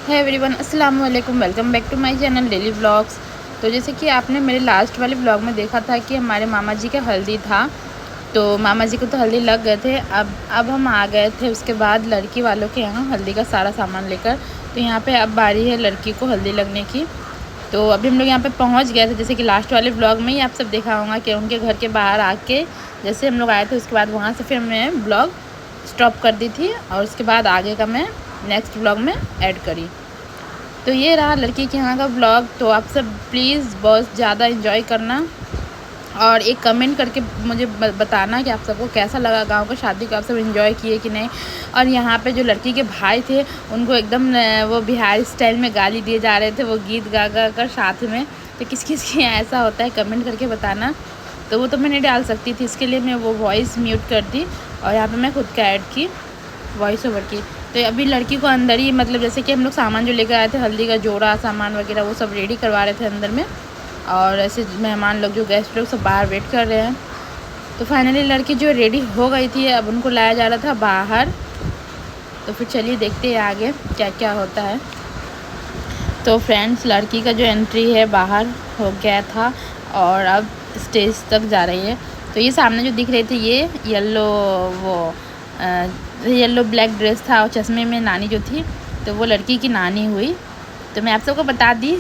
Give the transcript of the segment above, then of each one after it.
है एवरीवन, अस्सलाम वालेकुम। Welcome back to my channel daily vlogs. तो जैसे कि आपने मेरे लास्ट वाले व्लॉग में देखा था कि हमारे मामा जी का हल्दी था, तो मामा जी को तो हल्दी लग गए थे। अब हम आ गए थे उसके बाद लड़की वालों के यहाँ हल्दी का सारा सामान लेकर। तो यहाँ पे अब बारी है लड़की को हल्दी लगने की। तो अभी हम लोग यहाँ पे पहुँच गए थे। जैसे कि लास्ट वाले व्लॉग में ही आप सब देखा होगा कि उनके घर के बाहर आके जैसे हम लोग आए थे, उसके बाद वहाँ से फिर मैं व्लॉग स्टॉप कर दी थी और उसके बाद आगे का मैं नेक्स्ट व्लॉग में ऐड करी। तो ये रहा लड़की के यहाँ का व्लॉग। तो आप सब प्लीज़ बहुत ज़्यादा इन्जॉय करना और एक कमेंट करके मुझे बताना कि आप सबको कैसा लगा गांव का शादी को, आप सब इन्जॉय किए कि नहीं। और यहाँ पे जो लड़की के भाई थे उनको एकदम वो बिहारी स्टाइल में गाली दिए जा रहे थे, वो गीत गा गा कर साथ में। तो किस किस के यहाँ ऐसा होता है कमेंट करके बताना। तो वो तो मैं नहीं डाल सकती थी, इसके लिए मैं वो वॉइस म्यूट कर दी और यहाँ पर मैं खुद का ऐड की वॉइस ओवर की। तो अभी लड़की को अंदर ही मतलब जैसे कि हम लोग सामान जो लेकर आए थे, हल्दी का जोड़ा सामान वगैरह वो सब रेडी करवा रहे थे अंदर में। और ऐसे मेहमान लोग जो गेस्ट लोग सब बाहर वेट कर रहे हैं। तो फाइनली लड़की जो रेडी हो गई थी, अब उनको लाया जा रहा था बाहर। तो फिर चलिए देखते हैं आगे क्या क्या होता है। तो फ्रेंड्स, लड़की का जो एंट्री है बाहर हो गया था और अब स्टेज तक जा रही है। तो ये सामने जो दिख रही थी ये येलो ब्लैक ड्रेस था और चश्मे में नानी जो थी, तो वो लड़की की नानी हुई। तो मैं आप सबको बता दी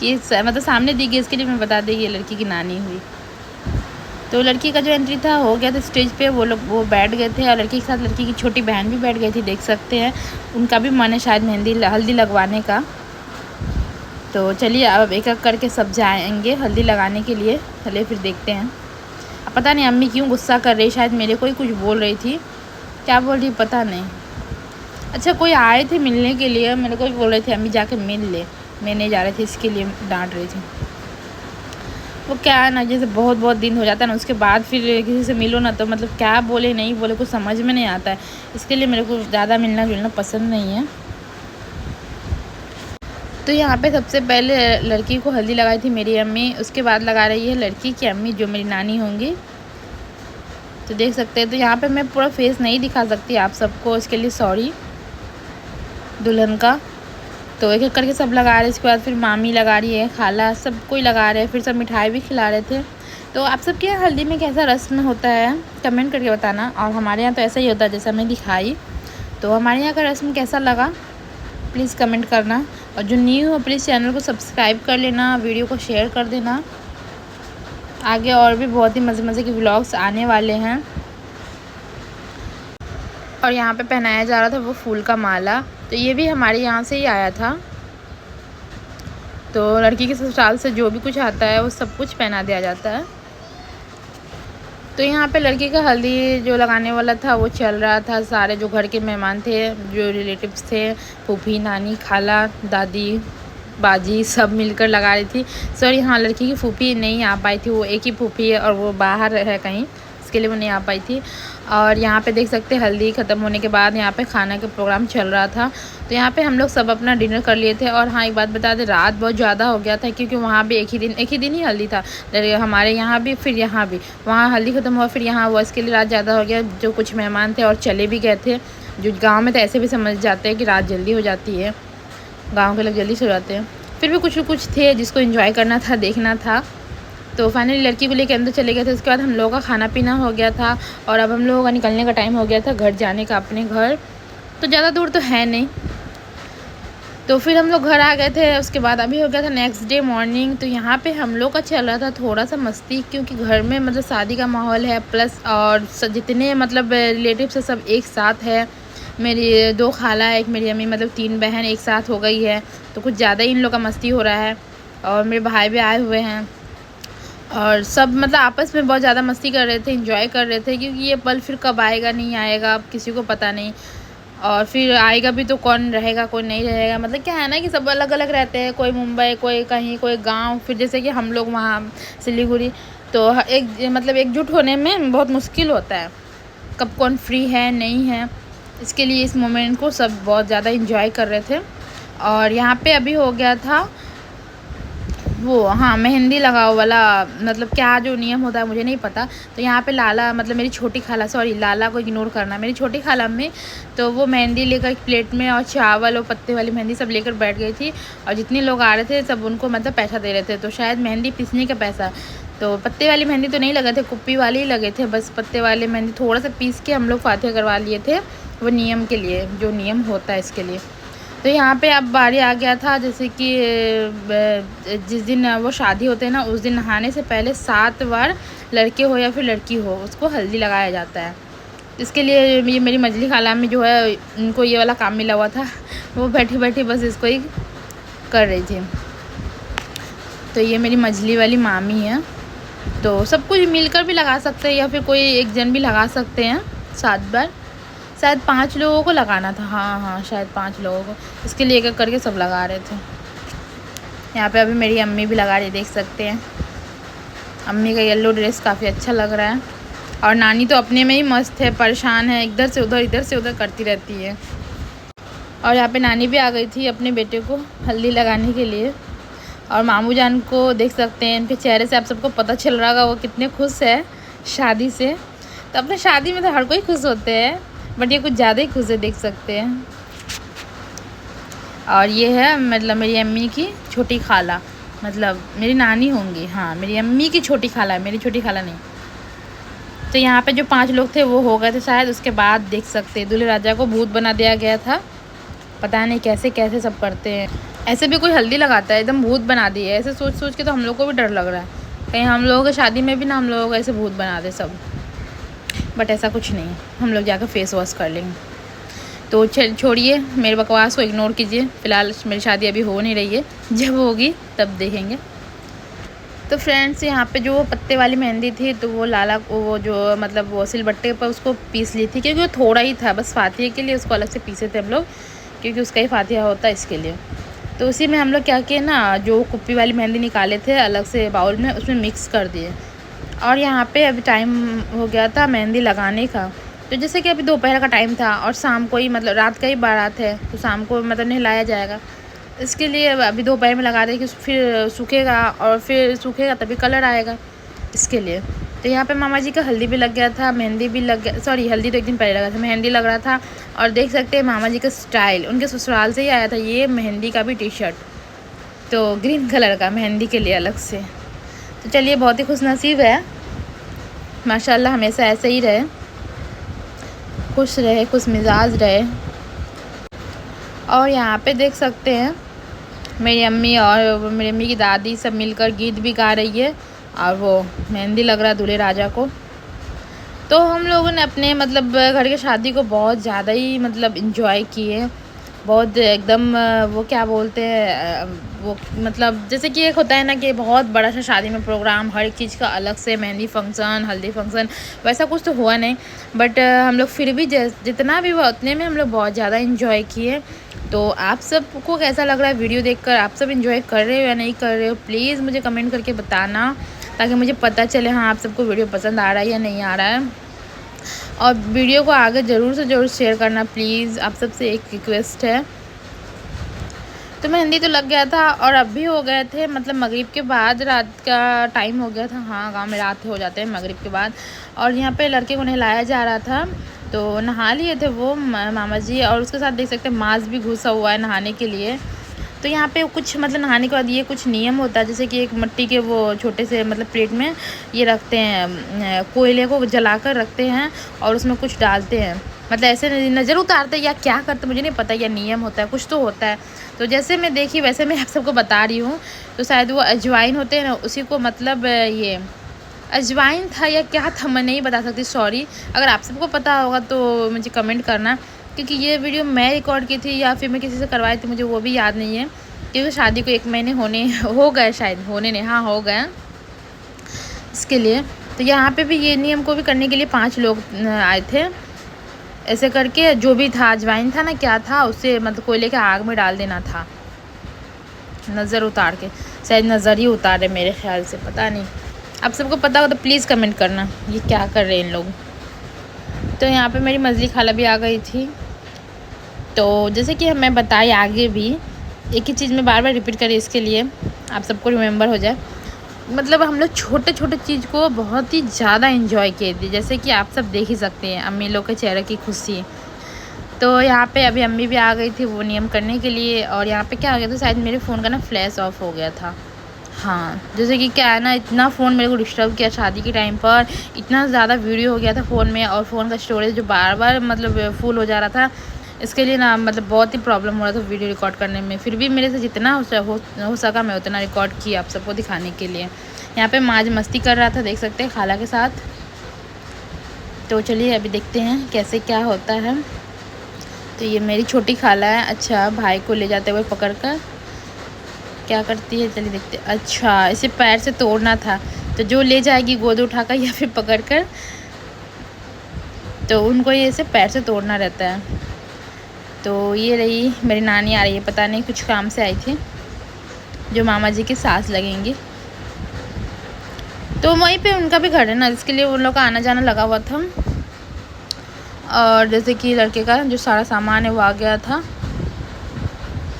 कि मतलब सामने दी गई, इसके लिए मैं बता दी ये लड़की की नानी हुई। तो लड़की का जो एंट्री था हो गया था स्टेज पे, वो बैठ गए थे और लड़की के साथ लड़की की छोटी बहन भी बैठ गई थी, देख सकते हैं। उनका भी मन है शायद हल्दी लगवाने का। तो चलिए अब एक एक करके सब जाएंगे हल्दी लगाने के लिए। चलिए फिर देखते हैं। अब पता नहीं अम्मी क्यों गुस्सा कर रही, शायद मेरे को ही कुछ बोल रही थी, क्या बोल रही पता नहीं। अच्छा, कोई आए थे मिलने के लिए, मेरे को भी बोल रहे थे अम्मी जाके मिल ले, मैं नहीं जा रही थी, इसके लिए डांट रही थी। वो क्या है ना, जैसे बहुत बहुत दिन हो जाता है ना, उसके बाद फिर किसी से मिलो ना तो मतलब क्या बोले नहीं बोले कुछ समझ में नहीं आता है। इसके लिए मेरे को ज़्यादा मिलना जुलना पसंद नहीं है। तो यहाँ पे सबसे पहले लड़की को हल्दी लगाई थी मेरी अम्मी, उसके बाद लगा रही है लड़की की अम्मी जो मेरी नानी होंगी। तो देख सकते हैं। तो यहाँ पे मैं पूरा फेस नहीं दिखा सकती आप सबको, इसके लिए सॉरी दुल्हन का। तो एक एक करके सब लगा रहे, इसके बाद फिर मामी लगा रही है, खाला सब कोई लगा रहे हैं, फिर सब मिठाई भी खिला रहे थे। तो आप सब के यहाँ हल्दी में कैसा रस्म होता है कमेंट करके बताना। और हमारे यहाँ तो ऐसा ही होता है जैसा मैं दिखाई। तो हमारे यहाँ का रस्म कैसा लगा प्लीज़ कमेंट करना। और जो न्यू हो प्लीज़ चैनल को सब्सक्राइब कर लेना, वीडियो को शेयर कर देना। आगे और भी बहुत ही मज़े मज़े के व्लॉग्स आने वाले हैं। और यहाँ पे पहनाया जा रहा था वो फूल का माला, तो ये भी हमारे यहाँ से ही आया था। तो लड़की के ससुराल से जो भी कुछ आता है वो सब कुछ पहना दिया जाता है। तो यहाँ पे लड़की का हल्दी जो लगाने वाला था वो चल रहा था। सारे जो घर के मेहमान थे, जो रिलेटिव्स थे, फूफी, नानी, खाला, दादी, बाजी सब मिलकर लगा रही थी। सॉरी, हाँ लड़की की फूफी नहीं आ पाई थी, वो एक ही फूफी है और वो बाहर है कहीं, इसके लिए वो नहीं आ पाई थी। और यहाँ पे देख सकते हैं हल्दी ख़त्म होने के बाद यहाँ पे खाना का प्रोग्राम चल रहा था। तो यहाँ पे हम लोग सब अपना डिनर कर लिए थे। और हाँ एक बात बता दें, रात बहुत ज़्यादा हो गया था क्योंकि वहाँ भी एक ही दिन ही हल्दी था, हमारे यहाँ भी फिर यहाँ भी। वहाँ हल्दी ख़त्म हुआ फिर यहाँ हुआ, इसके लिए रात ज़्यादा हो गया। जो कुछ मेहमान थे और चले भी गए थे, जो गाँव में तो ऐसे भी समझ जाते हैं कि रात जल्दी हो जाती है, गाँव के लोग जल्दी सो जाते हैं। फिर भी कुछ थे जिसको एंजॉय करना था, देखना था। तो फाइनली लड़की को लेकर अंदर चले गए थे। उसके बाद हम लोगों का खाना पीना हो गया था और अब हम लोगों का निकलने का टाइम हो गया था घर जाने का, अपने घर। तो ज़्यादा दूर तो है नहीं, तो फिर हम लोग घर आ गए थे। उसके बाद अभी हो गया था नेक्स्ट डे मॉर्निंग। तो यहाँ पे हम लोग का चल रहा था थोड़ा सा मस्ती, क्योंकि घर में मतलब शादी का माहौल है, प्लस और जितने मतलब रिलेटिव्स है सब एक साथ है। मेरी 2 खाला, एक मेरी अम्मी, मतलब 3 बहन एक साथ हो गई है। तो कुछ ज़्यादा ही इन लोग का मस्ती हो रहा है। और मेरे भाई भी आए हुए हैं और सब मतलब आपस में बहुत ज़्यादा मस्ती कर रहे थे, एंजॉय कर रहे थे। क्योंकि ये पल फिर कब आएगा नहीं आएगा अब किसी को पता नहीं, और फिर आएगा भी तो कौन रहेगा कोई नहीं रहेगा। मतलब क्या है ना कि सब अलग अलग रहते हैं, कोई मुंबई, कोई कहीं, कोई गांव, फिर जैसे कि हम लोग वहाँ सिलीगुड़ी। तो एक मतलब एकजुट होने में बहुत मुश्किल होता है, कब कौन फ्री है नहीं है। इसके लिए इस मोमेंट को सब बहुत ज़्यादा इंजॉय कर रहे थे। और यहाँ पे अभी हो गया था वो हाँ मेहंदी लगाओ वाला मतलब क्या जो नियम होता है मुझे नहीं पता। तो यहाँ पे लाला मतलब मेरी छोटी खाला, सॉरी लाला को इग्नोर करना, मेरी छोटी खाला में तो वो मेहंदी लेकर एक प्लेट में और चावल और पत्ते वाली मेहंदी सब लेकर बैठ गई थी। और जितने लोग आ रहे थे सब उनको मतलब पैसा दे रहे थे, तो शायद मेहंदी पीसने का पैसा। तो पत्ते वाली मेहंदी तो नहीं लगे थे, कुप्पी वाले ही लगे थे, बस पत्ते वाले मेहंदी थोड़ा सा पीस के हम लोग फातिहा करवा लिए थे, वो नियम के लिए, जो नियम होता है इसके लिए। तो यहाँ पे अब बारी आ गया था, जैसे कि जिस दिन वो शादी होते हैं ना उस दिन नहाने से पहले 7 बार लड़के हो या फिर लड़की हो उसको हल्दी लगाया जाता है। इसके लिए ये मेरी मजली खाला में जो है उनको ये वाला काम मिला हुआ था, वो बैठी बैठी बस इसको ही कर रही थी। तो ये मेरी मजली वाली मामी है, तो सब कुछ मिलकर भी लगा सकते हैं या फिर कोई एक जन भी लगा सकते हैं 7 बार। शायद 5 लोगों को लगाना था, हाँ शायद 5 लोगों को, इसके लिए एक करके सब लगा रहे थे। यहाँ पे अभी मेरी अम्मी भी लगा रही, देख सकते हैं। अम्मी का येलो ड्रेस काफ़ी अच्छा लग रहा है, और नानी तो अपने में ही मस्त है, परेशान है, इधर से उधर करती रहती है। और यहाँ पे नानी भी आ गई थी अपने बेटे को हल्दी लगाने के लिए। और मामू जान को देख सकते हैं, इनके चेहरे से आप सबको पता चल रहा होगा वो कितने खुश है शादी से। तो अपने शादी में तो हर कोई खुश होते हैं, बट ये कुछ ज़्यादा ही खुश है, देख सकते हैं। और ये है मतलब मेरी अम्मी की छोटी खाला, मतलब मेरी नानी होंगी, हाँ मेरी अम्मी की छोटी खाला है, मेरी छोटी खाला नहीं। तो यहाँ पे जो 5 लोग थे वो हो गए थे शायद। उसके बाद देख सकते हैं दूल्हे राजा को भूत बना दिया गया था, पता नहीं कैसे कैसे सब करते हैं। ऐसे भी कोई हल्दी लगाता है, एकदम भूत बना दिए, ऐसे सोच सोच के तो हम लोग को भी डर लग रहा है कहीं हम लोगों की शादी में भी ना हम लोगों को ऐसे भूत बना दे सब। बट ऐसा कुछ नहीं है, हम लोग जाकर फेस वॉश कर लेंगे। तो छोड़िए मेरे बकवास को, इग्नोर कीजिए। फ़िलहाल मेरी शादी अभी हो नहीं रही है, जब होगी तब देखेंगे। तो फ्रेंड्स यहाँ पे जो पत्ते वाली मेहंदी थी तो वो लाला को वो जो मतलब वो सिलबट्टे पर उसको पीस ली थी, क्योंकि वो थोड़ा ही था बस फातिहा के लिए, उसको अलग से पीसे थे हम लोग, क्योंकि उसका ही फातिहा होता है इसके लिए। तो उसी में हम लोग क्या किए ना, जो कुप्पी वाली मेहंदी निकाले थे अलग से बाउल में, उसमें मिक्स कर दिए। और यहाँ पे अभी टाइम हो गया था मेहंदी लगाने का। तो जैसे कि अभी दोपहर का टाइम था और शाम को ही मतलब रात का ही बारात है, तो शाम को मतलब नहलाया जाएगा। इसके लिए अभी दोपहर में लगा रहे कि फिर सूखेगा, और फिर सूखेगा तभी कलर आएगा इसके लिए। तो यहाँ पे मामा जी का हल्दी भी लग गया था, मेहंदी भी लग गया, सॉरी हल्दी तो एक दिन पहले लगा था, मेहंदी लग रहा था। और देख सकते हैं मामा जी का स्टाइल उनके ससुराल से ही आया था, ये मेहंदी का भी टी-शर्ट, तो ग्रीन कलर का मेहंदी के लिए अलग से। तो चलिए बहुत ही खुशनसीब है, माशाल्लाह हमेशा ऐसे ही रहे, खुश रहे, खुश मिजाज रहे। और यहाँ पे देख सकते हैं मेरी अम्मी और मेरी अम्मी की दादी सब मिलकर गीत भी गा रही है, और वो मेहंदी लग रहा है दूल्हे राजा को। तो हम लोगों ने अपने मतलब घर की शादी को बहुत ज़्यादा ही मतलब इन्जॉय किए, बहुत एकदम वो क्या बोलते हैं वो मतलब जैसे कि एक होता है ना कि बहुत बड़ा सा शादी में प्रोग्राम, हर एक चीज़ का अलग से, मेहंदी फंक्शन, हल्दी फंक्शन, वैसा कुछ तो हुआ नहीं। बट हम लोग फिर भी जितना भी हुआ उतने में हम लोग बहुत ज़्यादा इन्जॉय किए। तो आप सबको कैसा लग रहा है वीडियो देखकर, आप सब इन्जॉय कर रहे हो या नहीं कर रहे हो, प्लीज़ मुझे कमेंट करके बताना, ताकि मुझे पता चले हाँ आप सबको वीडियो पसंद आ रहा है या नहीं आ रहा है। और वीडियो को आगे ज़रूर से ज़रूर शेयर करना प्लीज़, आप सबसे एक रिक्वेस्ट है। तो मेहंदी तो लग गया था, और अब भी हो गए थे मतलब मगरिब के बाद, रात का टाइम हो गया था, हाँ गांव में रात हो जाते हैं मगरिब के बाद। और यहाँ पे लड़के को नहलाया जा रहा था, तो नहा लिए थे वो मामा जी, और उसके साथ देख सकते हैं मांस भी घुसा हुआ है नहाने के लिए। तो यहाँ पे कुछ मतलब नहाने के बाद ये कुछ नियम होता है, जैसे कि एक मिट्टी के वो छोटे से मतलब प्लेट में ये रखते हैं, कोयले को जलाकर रखते हैं और उसमें कुछ डालते हैं, मतलब ऐसे नज़र उतारते हैं या क्या करते मुझे नहीं पता, या नियम होता है कुछ तो होता है। तो जैसे मैं देखी वैसे मैं आप सबको बता रही हूँ। तो शायद वो अजवाइन होते हैं ना, उसी को मतलब ये अजवाइन था या क्या था मैं नहीं बता सकती, सॉरी। अगर आप सबको पता होगा तो मुझे कमेंट करना, क्योंकि ये वीडियो मैं रिकॉर्ड की थी या फिर मैं किसी से करवाई थी मुझे वो भी याद नहीं है, क्योंकि शादी को 1 महीने हो गए, शायद होने नहीं, हाँ हो गए इसके लिए। तो यहाँ पे भी ये नियम को भी करने के लिए 5 लोग आए थे, ऐसे करके जो भी था अजवाइन था ना क्या था, उससे मतलब कोयले के आग में डाल देना था, नज़र उतार के, शायद नज़र ही उतारे मेरे ख्याल से, पता नहीं। आप सबको पता हो तो प्लीज़ कमेंट करना ये क्या कर रहे हैं इन लोग। तो यहाँ पे मेरी मजली खाला भी आ गई थी। तो जैसे कि मैं बताई आगे भी, एक ही चीज़ में बार बार रिपीट करी इसके लिए आप सबको रिमेंबर हो जाए। मतलब हम लोग छोटे छोटे चीज़ को बहुत ही ज़्यादा एंजॉय किए थे, जैसे कि आप सब देख ही सकते हैं अम्मी लोग के चेहरे की खुशी। तो यहाँ पे अभी अम्मी भी आ गई थी वो नियम करने के लिए। और यहाँ पे क्या हो गया था, शायद मेरे फ़ोन का ना फ्लैश ऑफ हो गया था। हाँ, जैसे कि क्या है ना, इतना फ़ोन मेरे को डिस्टर्ब किया शादी के टाइम पर, इतना ज़्यादा वीडियो हो गया था फ़ोन में, और फ़ोन का स्टोरेज जो बार बार मतलब फुल हो जा रहा था, इसके लिए ना मतलब बहुत ही प्रॉब्लम हो रहा था वीडियो रिकॉर्ड करने में। फिर भी मेरे से जितना हो सका मैं उतना रिकॉर्ड किया आप सबको दिखाने के लिए। यहाँ पे माज मस्ती कर रहा था, देख सकते हैं, खाला के साथ। तो चलिए अभी देखते हैं कैसे क्या होता है। तो ये मेरी छोटी खाला है। अच्छा, भाई को ले जाते हुए पकड़ कर क्या करती है, चलिए देखते। अच्छा, इसे पैर से तोड़ना था, तो जो ले जाएगी गोद उठाकर या फिर पकड़ कर, तो उनको ये इसे पैर से तोड़ना रहता है। तो ये रही मेरी नानी आ रही है, पता नहीं कुछ काम से आई थी, जो मामा जी की सास लगेंगी। तो वहीं पे उनका भी घर है ना, इसके लिए उन लोग का आना जाना लगा हुआ था। और जैसे कि लड़के का जो सारा सामान है वो आ गया था,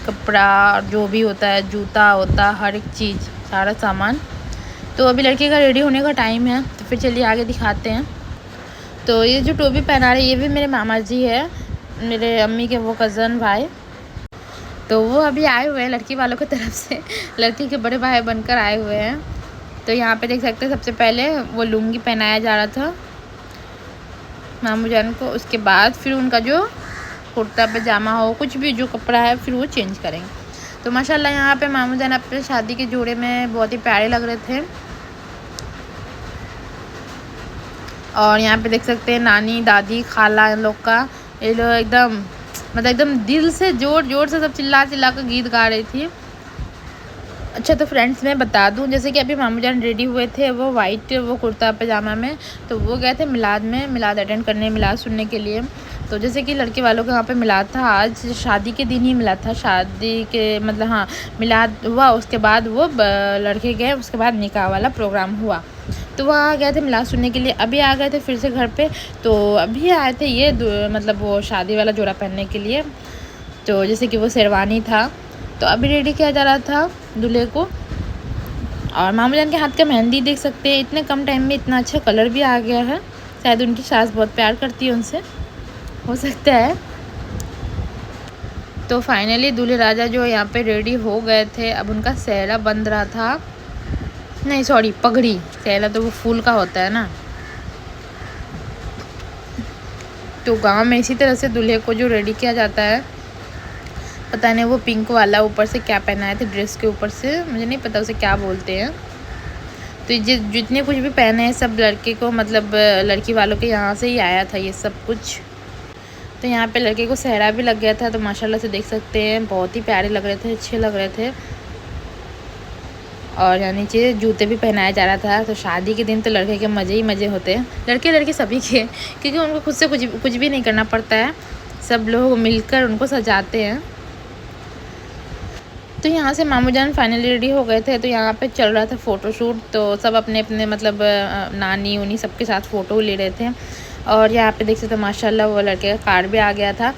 कपड़ा जो भी होता है, जूता होता, हर एक चीज़, सारा सामान। तो अभी लड़के का रेडी होने का टाइम है, तो फिर चलिए आगे दिखाते हैं। तो ये जो टोपी पहना रहे ये भी मेरे मामा जी है, मेरे अम्मी के वो कज़न भाई। तो वो अभी आए हुए हैं लड़की वालों की तरफ से, लड़की के बड़े भाई बनकर आए हुए हैं। तो यहाँ पे देख सकते हैं सबसे पहले वो लुंगी पहनाया जा रहा था मामू जान को, उसके बाद फिर उनका जो कुर्ता पजामा हो, कुछ भी जो कपड़ा है, फिर वो चेंज करेंगे। तो माशाल्लाह यहाँ पे मामू जान अपने शादी के जोड़े में बहुत ही प्यारे लग रहे थे। और यहाँ पे देख सकते हैं नानी दादी खाला इन लोग का, ये लोग एकदम मतलब एकदम दिल से जोर जोर से सब चिल्ला चिल्ला कर गीत गा रही थी। अच्छा, तो फ्रेंड्स मैं बता दूं, जैसे कि अभी मामू जान रेडी हुए थे वो वाइट वो कुर्ता पजामा में, तो वो गए थे मिलाद में, मिलाद अटेंड करने, मिलाद सुनने के लिए। तो जैसे कि लड़के वालों के यहाँ पे मिलाद था, आज शादी के दिन ही मिलाद था, शादी के मतलब हाँ मिलाद हुआ, उसके बाद वो लड़के गए, उसके बाद निकाह वाला प्रोग्राम हुआ। तो वहाँ गए थे मिलाद सुनने के लिए, अभी आ गए थे फिर से घर पे। तो अभी आए थे ये मतलब वो शादी वाला जोड़ा पहनने के लिए। तो जैसे कि वो शेरवानी था, तो अभी रेडी किया जा रहा था दूल्हे को। और मामू जान के हाथ का मेहंदी देख सकते हैं, इतने कम टाइम में इतना अच्छा कलर भी आ गया है। शायद उनकी सास बहुत प्यार करती है उनसे, हो सकता है। तो फाइनली दूल्हे राजा जो यहाँ पे रेडी हो गए थे, अब उनका सेहरा बंध रहा था, नहीं सॉरी पगड़ी, सेहरा तो वो फूल का होता है ना। तो गांव में इसी तरह से दूल्हे को जो रेडी किया जाता है, पता नहीं वो पिंक वाला ऊपर से क्या पहनाए थे ड्रेस के ऊपर से, मुझे नहीं पता उसे क्या बोलते हैं। तो जितने कुछ भी पहने हैं सब लड़के को मतलब लड़की वालों के यहाँ से ही आया था ये सब कुछ। तो यहाँ पे लड़के को सेहरा भी लग गया था, तो माशाल्लाह से देख सकते हैं बहुत ही प्यारे लग रहे थे, अच्छे लग रहे थे। और यहाँ नीचे जूते भी पहनाया जा रहा था। तो शादी के दिन तो लड़के के मज़े ही मज़े होते हैं, लड़के लड़के सभी के, क्योंकि उनको खुद से कुछ भी नहीं करना पड़ता है, सब लोग मिलकर उनको सजाते हैं। तो यहाँ से मामू जान फाइनली रेडी हो गए थे, तो यहाँ पे चल रहा था फ़ोटोशूट। तो सब अपने अपने मतलब नानी उन्हीं सबके साथ फ़ोटो ले रहे थे। और यहाँ पे देख सकते माशाल्लाह वो लड़के का कार्ड भी आ गया था।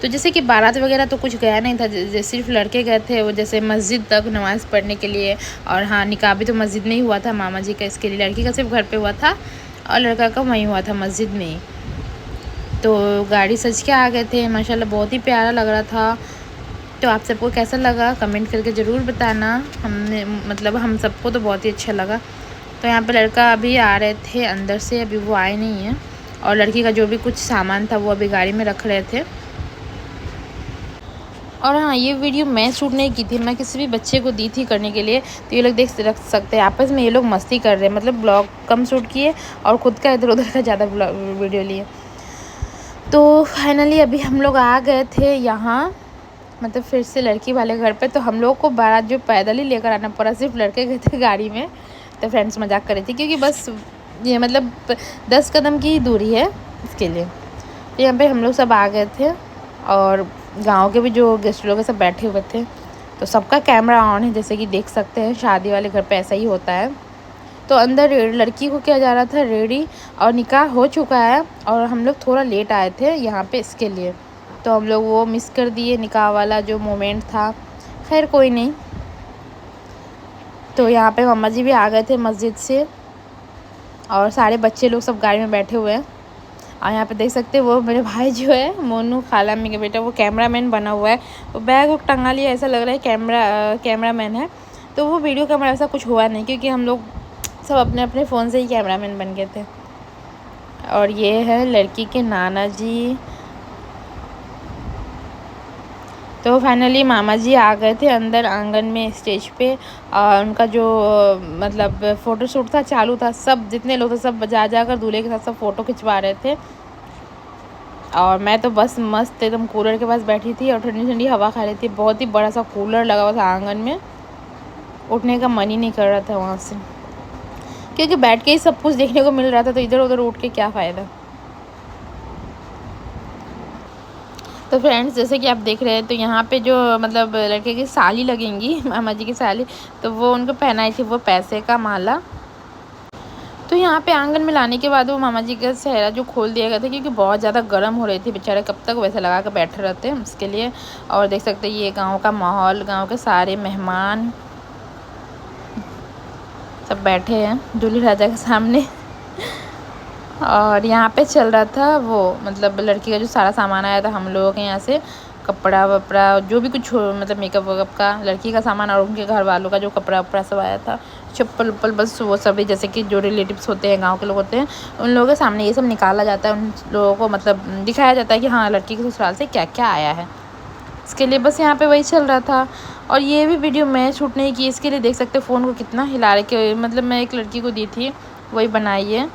तो जैसे कि बारात वगैरह तो कुछ गया नहीं था, सिर्फ लड़के गए थे वो जैसे मस्जिद तक नमाज़ पढ़ने के लिए। और हाँ, निकाह भी तो मस्जिद में ही हुआ था मामा जी का, इसके लिए लड़की का सिर्फ घर पे हुआ था और लड़का का वहीं हुआ था मस्जिद में ही। तो गाड़ी सज के आ गए थे, माशाल्लाह बहुत ही प्यारा लग रहा था। तो आप सबको कैसा लगा कमेंट करके ज़रूर बताना, हमने मतलब हम सबको तो बहुत ही अच्छा लगा। तो यहाँ पे लड़का अभी आ रहे थे अंदर से, अभी वो आए नहीं हैं। और लड़की का जो भी कुछ सामान था वो अभी गाड़ी में रख रहे थे। और हाँ, ये वीडियो मैं शूट नहीं की थी, मैं किसी भी बच्चे को दी थी करने के लिए। तो ये लोग रख सकते हैं आपस में ये लोग मस्ती कर रहे हैं, मतलब ब्लॉग कम शूट किए और ख़ुद का इधर उधर का ज़्यादा वीडियो लिए। तो फाइनली अभी हम लोग आ गए थे यहाँ, मतलब फिर से लड़की वाले घर पे। तो हम लोग को बारात जो पैदल ही लेकर आना पड़ा, सिर्फ लड़के गए थे गाड़ी में। तो फ्रेंड्स मजाक कर रही थी, क्योंकि बस ये मतलब 10 कदम की ही दूरी है इसके लिए। तो यहाँ पे हम लोग सब आ गए थे, और गांव के भी जो गेस्ट लोग सब बैठे हुए थे। तो सबका कैमरा ऑन है, जैसे कि देख सकते हैं शादी वाले घर पे ऐसा ही होता है। तो अंदर लड़की को किया जा रहा था रेडी, और निकाह हो चुका है। और हम लोग थोड़ा लेट आए थे यहाँ पे इसके लिए, तो हम लोग वो मिस कर दिए निकाह वाला जो मोमेंट था। खैर कोई नहीं। तो यहाँ पे मम्मा जी भी आ गए थे मस्जिद से और सारे बच्चे लोग सब गाड़ी में बैठे हुए हैं। और यहाँ पे देख सकते हैं वो मेरे भाई जो है मोनू खाला मी का बेटा, वो कैमरामैन बना हुआ है। वो बैग टंगा लिया, ऐसा लग रहा है कैमरामैन है। तो वो वीडियो कैमरा ऐसा कुछ हुआ नहीं, क्योंकि हम लोग सब अपने अपने फ़ोन से ही कैमरामैन बन गए थे। और ये है लड़की के नाना जी। तो फाइनली मामा जी आ गए थे अंदर आंगन में स्टेज पे, और उनका जो मतलब फ़ोटोशूट था चालू था। सब जितने लोग थे सब जा कर दूल्हे के साथ सब फ़ोटो खिंचवा रहे थे। और मैं तो बस मस्त एकदम कूलर के पास बैठी थी और ठंडी ठंडी हवा खा रही थी। बहुत ही बड़ा सा कूलर लगा हुआ था आंगन में, उठने का मन ही नहीं कर रहा था वहाँ से, क्योंकि बैठ के ही सब कुछ देखने को मिल रहा था। तो इधर उधर उठ के क्या फ़ायदा। तो फ्रेंड्स, जैसे कि आप देख रहे हैं, तो यहाँ पे जो मतलब लड़के की साली लगेंगी, मामा जी की साली, तो वो उनको पहनाई थी वो पैसे का माला। तो यहाँ पे आंगन में लाने के बाद वो मामा जी का सेहरा जो खोल दिया गया था, क्योंकि बहुत ज़्यादा गर्म हो रही थी बेचारे, कब तक वैसे लगा कर बैठे रहते हैं उसके लिए। और देख सकते हैं ये गांव का माहौल, गांव के सारे मेहमान सब बैठे हैं दूल्हे राजा के सामने। और यहाँ पे चल रहा था वो मतलब लड़की का जो सारा सामान आया था हम लोगों के यहाँ से, कपड़ा वपड़ा जो भी कुछ मतलब मेकअप वेकअप का, लड़की का सामान और उनके घर वालों का जो कपड़ा वपड़ा सब आया था, चप्पल उप्पल, बस वो सभी जैसे कि जो रिलेटिव्स होते हैं, गांव के लोग होते हैं, उन लोगों के सामने ये सब निकाला जाता है। उन लोगों को मतलब दिखाया जाता है कि हाँ लड़की के ससुराल से क्या क्या आया है। इसके लिए बस यहाँ पे वही चल रहा था। और ये भी वीडियो मैं शूट नहीं की, इसके लिए देख सकते फ़ोन को कितना हिला रहे कि मतलब मैं एक लड़की को दी थी, वही बनाई है,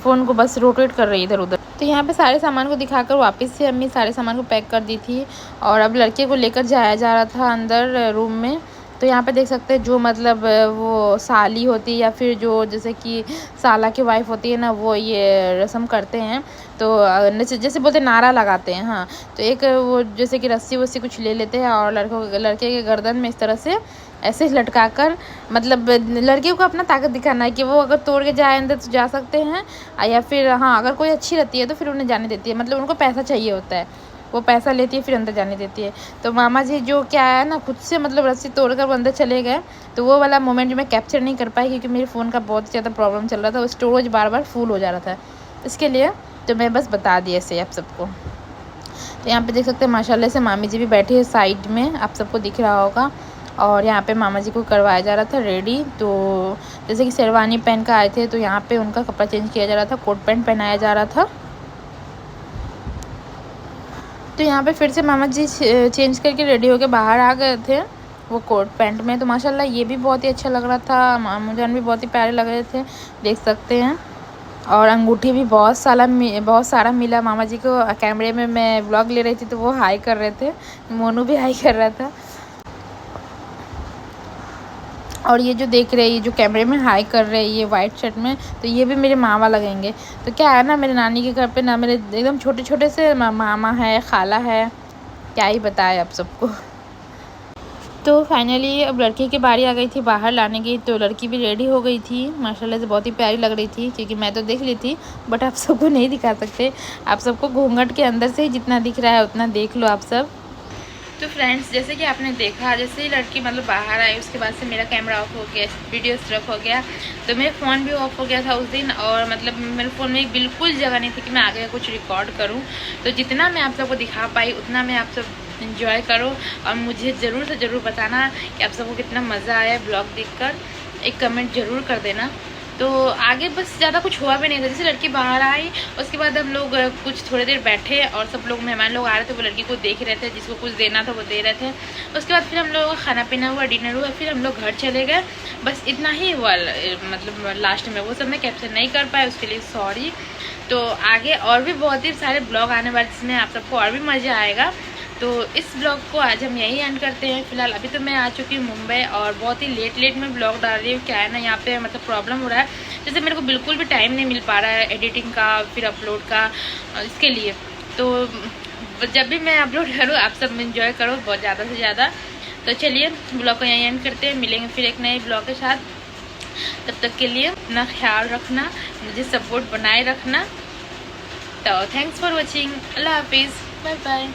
फ़ोन को बस रोटेट कर रही इधर उधर। तो यहाँ पे सारे सामान को दिखाकर वापस से अम्मी सारे सामान को पैक कर दी थी। और अब लड़के को लेकर जाया जा रहा था अंदर रूम में। तो यहाँ पे देख सकते हैं जो मतलब वो साली होती है या फिर जो जैसे कि साला की वाइफ होती है ना, वो ये रस्म करते हैं। तो जैसे बोलते नारा लगाते हैं, हाँ। तो एक वो जैसे कि रस्सी वस्सी कुछ ले लेते हैं और लड़के के गर्दन में इस तरह से ऐसे लटका कर, मतलब लड़के को अपना ताकत दिखाना है कि वो अगर तोड़ के जाए अंदर तो जा सकते हैं, या फिर हाँ अगर कोई अच्छी रहती है तो फिर उन्हें जाने देती है। मतलब उनको पैसा चाहिए होता है, वो पैसा लेती है फिर अंदर जाने देती है। तो मामा जी जो क्या है ना, खुद से मतलब रस्सी तोड़कर वो अंदर चले गए। तो वो वाला मोमेंट जो मैं कैप्चर नहीं कर पाई, क्योंकि मेरे फ़ोन का बहुत ज़्यादा प्रॉब्लम चल रहा था, वो स्टोरेज बार बार फुल हो जा रहा था, इसके लिए तो मैं बस बता दी ऐसे आप सबको। तो यहाँ पे देख सकते हैं माशाल्लाह से मामी जी भी बैठी है साइड में, आप सबको दिख रहा होगा। और यहाँ पे मामा जी को करवाया जा रहा था रेडी। तो जैसे कि शेरवानी पहन कर आए थे, तो यहाँ पे उनका कपड़ा चेंज किया जा रहा था, कोट पैंट पहनाया जा रहा था। तो यहाँ पे फिर से मामा जी चेंज करके रेडी होकर बाहर आ गए थे वो कोट पैंट में। तो माशाल्लाह ये भी बहुत ही अच्छा लग रहा था, मामू जान भी बहुत ही प्यारे लग रहे थे, देख सकते हैं। और अंगूठी भी बहुत सारा मिला मामा जी को। कैमरे में मैं व्लॉग ले रही थी तो वो हाई कर रहे थे, मोनू भी हाई कर रहा था। और ये जो देख रहे हैं, ये जो कैमरे में हाई कर रहे हैं ये वाइट शर्ट में, तो ये भी मेरे मामा लगेंगे। तो क्या है ना, मेरे नानी के घर पे ना मेरे एकदम छोटे छोटे से मामा है, खाला है, क्या ही बताए आप सबको। तो फाइनली अब लड़की की बारी आ गई थी बाहर लाने की। तो लड़की भी रेडी हो गई थी, माशाल्लाह से बहुत ही प्यारी लग रही थी, क्योंकि मैं तो देख ली थी बट आप सबको नहीं दिखा सकते। आप सबको घूंघट के अंदर से ही जितना दिख रहा है उतना देख लो आप सब। तो फ्रेंड्स, जैसे कि आपने देखा, जैसे ही लड़की मतलब बाहर आई उसके बाद से मेरा कैमरा ऑफ हो गया, वीडियो स्ट्रक हो गया। तो मेरा फ़ोन भी ऑफ हो गया था उस दिन, और मतलब मेरे फ़ोन में बिल्कुल जगह नहीं थी कि मैं आगे कुछ रिकॉर्ड करूं। तो जितना मैं आप सबको दिखा पाई उतना मैं आप सब इंजॉय करो। और मुझे ज़रूर से ज़रूर बताना कि आप सबको कितना मज़ा आया ब्लॉग देखकर, एक कमेंट ज़रूर कर देना। तो आगे बस ज़्यादा कुछ हुआ भी नहीं था। जैसे लड़की बाहर आई उसके बाद हम लोग कुछ थोड़ी देर बैठे और सब लोग मेहमान लोग आ रहे थे, वो लड़की को देख रहे थे, जिसको कुछ देना था वो दे रहे थे। उसके बाद फिर हम लोग का खाना पीना हुआ, डिनर हुआ, फिर हम लोग घर चले गए। बस इतना ही हुआ, मतलब लास्ट में वो सब मैं कैप्चर नहीं कर पाया, उसके लिए सॉरी। तो आगे और भी बहुत ही सारे ब्लॉग आने वाले जिसमें आप सबको और भी मज़ा आएगा। तो इस ब्लॉग को आज हम यहीं एंड करते हैं। फिलहाल अभी तो मैं आ चुकी हूँ मुंबई, और बहुत ही लेट में ब्लॉग डाल रही हूँ। क्या है ना, यहाँ पे मतलब प्रॉब्लम हो रहा है, जैसे मेरे को बिल्कुल भी टाइम नहीं मिल पा रहा है एडिटिंग का फिर अपलोड का, इसके लिए। तो जब भी मैं अपलोड करूँ आप सब इंजॉय करो बहुत ज़्यादा से ज़्यादा। तो चलिए ब्लॉग को यहीं एंड करते हैं, मिलेंगे फिर एक नए ब्लॉग के साथ। तब तक के लिए अपना ख्याल रखना, मुझे सपोर्ट बनाए रखना। तो थैंक्स फॉर वॉचिंग, अल्लाह हाफिज़, बाय बाय।